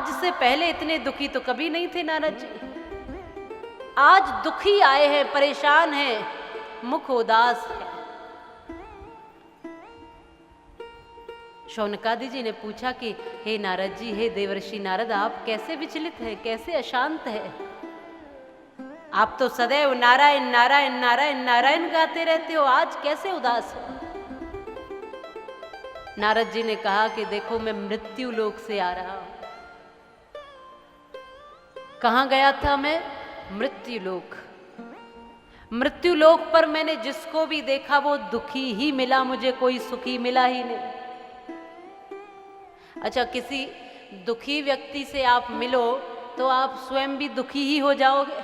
आज से पहले इतने दुखी तो कभी नहीं थे नारद जी। आज दुखी आए हैं, परेशान हैं, मुख उदास है। शौनकादि जी ने पूछा कि हे नारद जी, हे देवर्षि नारद, आप कैसे विचलित हैं, कैसे अशांत है? आप तो सदैव नारायण नारायण नारायण नारायण गाते रहते हो, आज कैसे उदास हो? नारद जी ने कहा कि देखो, मैं मृत्यु लोक से आ रहा हूं। कहां गया था मैं? मृत्यु लोक। मृत्यु लोक पर मैंने जिसको भी देखा वो दुखी ही मिला, मुझे कोई सुखी मिला ही नहीं। अच्छा, किसी दुखी व्यक्ति से आप मिलो तो आप स्वयं भी दुखी ही हो जाओगे।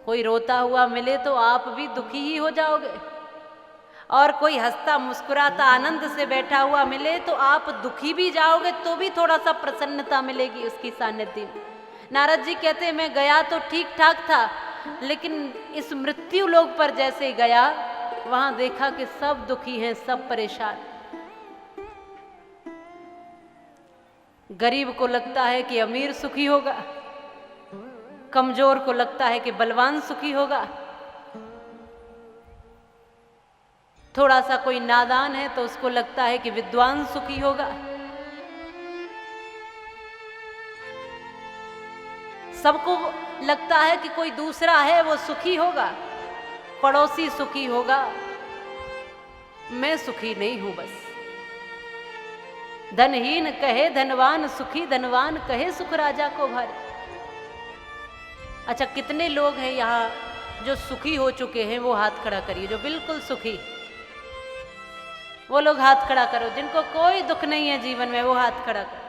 कोई रोता हुआ मिले तो आप भी दुखी ही हो जाओगे, और कोई हंसता मुस्कुराता आनंद से बैठा हुआ मिले तो आप दुखी भी जाओगे, तो भी थोड़ा सा प्रसन्नता मिलेगी उसकी सानिध्य में। नारद जी कहते हैं, मैं गया तो ठीक ठाक था, लेकिन इस मृत्यु लोक पर जैसे गया, वहां देखा कि सब दुखी हैं, सब परेशान। गरीब को लगता है कि अमीर सुखी होगा, कमजोर को लगता है कि बलवान सुखी होगा, थोड़ा सा कोई नादान है तो उसको लगता है कि विद्वान सुखी होगा। सबको लगता है कि कोई दूसरा है वो सुखी होगा, पड़ोसी सुखी होगा, मैं सुखी नहीं हूं बस। धनहीन कहे धनवान सुखी, धनवान कहे सुख राजा को भारी। अच्छा, कितने लोग हैं यहाँ जो सुखी हो चुके हैं? वो हाथ खड़ा करिए, जो बिल्कुल सुखी, वो लोग हाथ खड़ा करो। जिनको कोई दुख नहीं है जीवन में, वो हाथ खड़ा करो।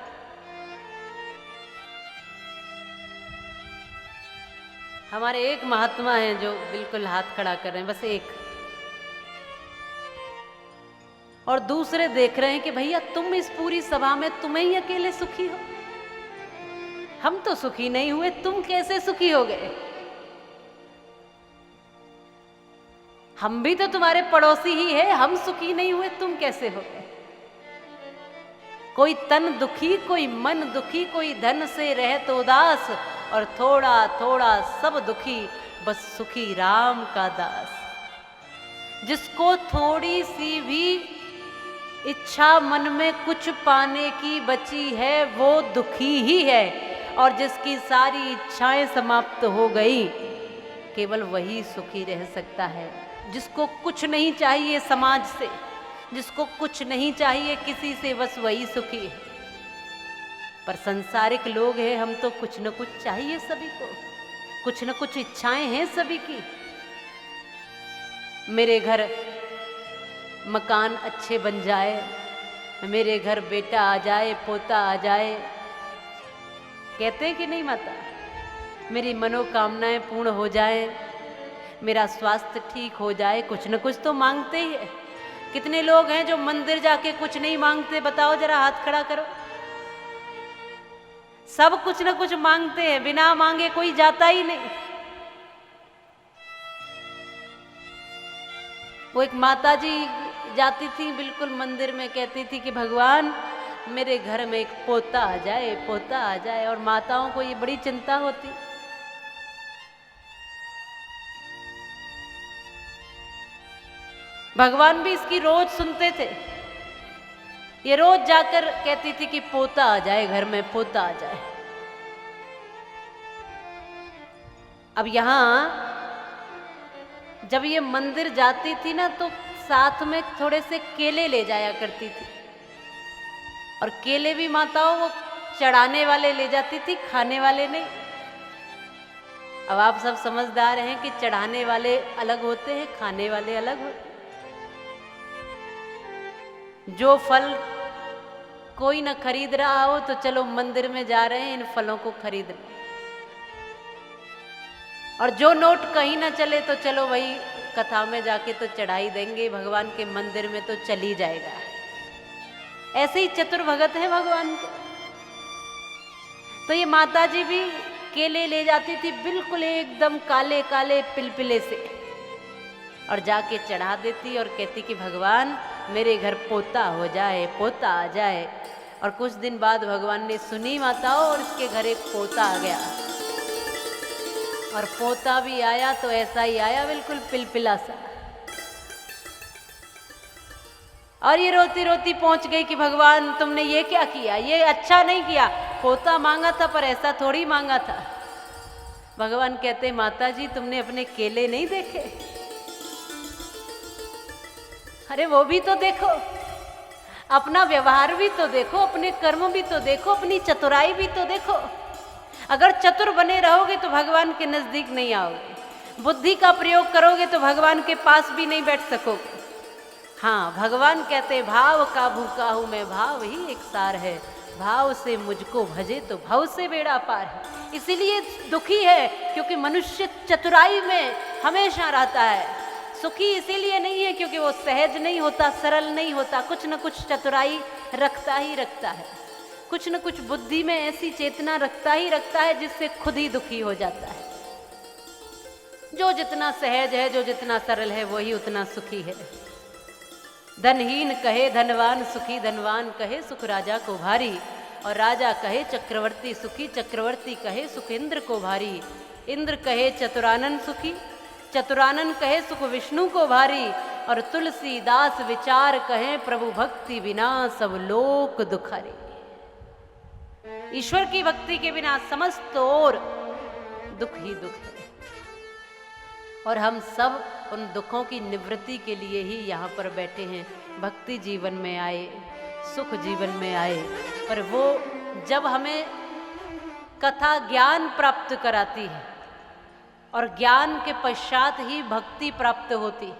हमारे एक महात्मा हैं जो बिल्कुल हाथ खड़ा कर रहे हैं, बस एक। और दूसरे देख रहे हैं कि भैया तुम इस पूरी सभा में तुम्हें ही अकेले सुखी हो, हम तो सुखी नहीं हुए, तुम कैसे सुखी हो गए? हम भी तो तुम्हारे पड़ोसी ही है, हम सुखी नहीं हुए, तुम कैसे हो गए? कोई तन दुखी, कोई मन दुखी, कोई धन से रहत उदास, और थोड़ा थोड़ा सब दुखी, बस सुखी राम का दास। जिसको थोड़ी सी भी इच्छा मन में कुछ पाने की बची है, वो दुखी ही है, और जिसकी सारी इच्छाएं समाप्त हो गई, केवल वही सुखी रह सकता है। जिसको कुछ नहीं चाहिए समाज से, जिसको कुछ नहीं चाहिए किसी से, बस वही सुखी है। पर संसारिक लोग हैं हम, तो कुछ न कुछ चाहिए सभी को, कुछ न कुछ इच्छाएं हैं सभी की। मेरे घर मकान अच्छे बन जाए, मेरे घर बेटा आ जाए, पोता आ जाए, कहते हैं कि नहीं माता? मेरी मनोकामनाएं पूर्ण हो जाए, मेरा स्वास्थ्य ठीक हो जाए, कुछ न कुछ तो मांगते ही है। कितने लोग हैं जो मंदिर जाके कुछ नहीं मांगते? बताओ जरा, हाथ खड़ा करो। सब कुछ न कुछ मांगते हैं, बिना मांगे कोई जाता ही नहीं। वो एक माता जी जाती थी बिल्कुल मंदिर में, कहती थी कि भगवान मेरे घर में एक पोता आ जाए, पोता आ जाए। और माताओं को ये बड़ी चिंता होती। भगवान भी इसकी रोज सुनते थे। ये रोज जाकर कहती थी कि पोता आ जाए, घर में पोता आ जाए। अब यहां जब ये मंदिर जाती थी ना, तो साथ में थोड़े से केले ले जाया करती थी, और केले भी माताओं वो चढ़ाने वाले ले जाती थी, खाने वाले नहीं। अब आप सब समझदार हैं कि चढ़ाने वाले अलग होते हैं, खाने वाले अलग होते हैं। जो फल कोई न खरीद रहा हो तो चलो मंदिर में जा रहे हैं, इन फलों को खरीद लो। और जो नोट कहीं ना चले तो चलो वही कथा में जाके तो चढ़ाई देंगे, भगवान के मंदिर में तो चल ही जाएगा। ऐसे ही चतुर भगत है भगवान के। तो ये माता जी भी केले ले जाती थी, बिल्कुल एकदम काले काले पिलपिले से, और जाके चढ़ा देती और कहती कि भगवान मेरे घर पोता हो जाए, पोता आ जाए। और कुछ दिन बाद भगवान ने सुनी माताओं, और इसके घर एक पोता आ गया। और पोता भी आया तो ऐसा ही आया, बिल्कुल पिलपिला सा। और ये रोती रोती पहुंच गई कि भगवान तुमने ये क्या किया, ये अच्छा नहीं किया। पोता मांगा था पर ऐसा थोड़ी मांगा था। भगवान कहते माता जी तुमने अपने केले नहीं देखे, अरे वो भी तो देखो, अपना व्यवहार भी तो देखो, अपने कर्म भी तो देखो, अपनी चतुराई भी तो देखो। अगर चतुर बने रहोगे तो भगवान के नजदीक नहीं आओगे, बुद्धि का प्रयोग करोगे तो भगवान के पास भी नहीं बैठ सकोगे। हाँ, भगवान कहते भाव का भूखा हूं मैं, भाव ही एक सार है, भाव से मुझको भजे तो भाव से बेड़ा पार है। इसीलिए दुखी है क्योंकि मनुष्य चतुराई में हमेशा रहता है। सुखी इसीलिए नहीं है क्योंकि वो सहज नहीं होता, सरल नहीं होता, कुछ न कुछ चतुराई रखता ही रखता है, कुछ न कुछ बुद्धि में ऐसी चेतना रखता ही रखता है जिससे खुद ही दुखी हो जाता है। जो जितना सहज है, जो जितना सरल है, वही उतना सुखी है। धनहीन कहे धनवान सुखी, धनवान कहे सुख राजा को भारी, और राजा कहे चक्रवर्ती सुखी, चक्रवर्ती कहे सुख इंद्र को भारी, इंद्र कहे चतुरानन सुखी, चतुरानन कहे सुख विष्णु को भारी, और तुलसीदास विचार कहे प्रभु भक्ति बिना सब लोक दुखारी। ईश्वर की भक्ति के बिना समस्त और दुख ही दुख है। और हम सब उन दुखों की निवृत्ति के लिए ही यहाँ पर बैठे हैं, भक्ति जीवन में आए, सुख जीवन में आए। पर वो जब हमें कथा ज्ञान प्राप्त कराती है, और ज्ञान के पश्चात ही भक्ति प्राप्त होती है,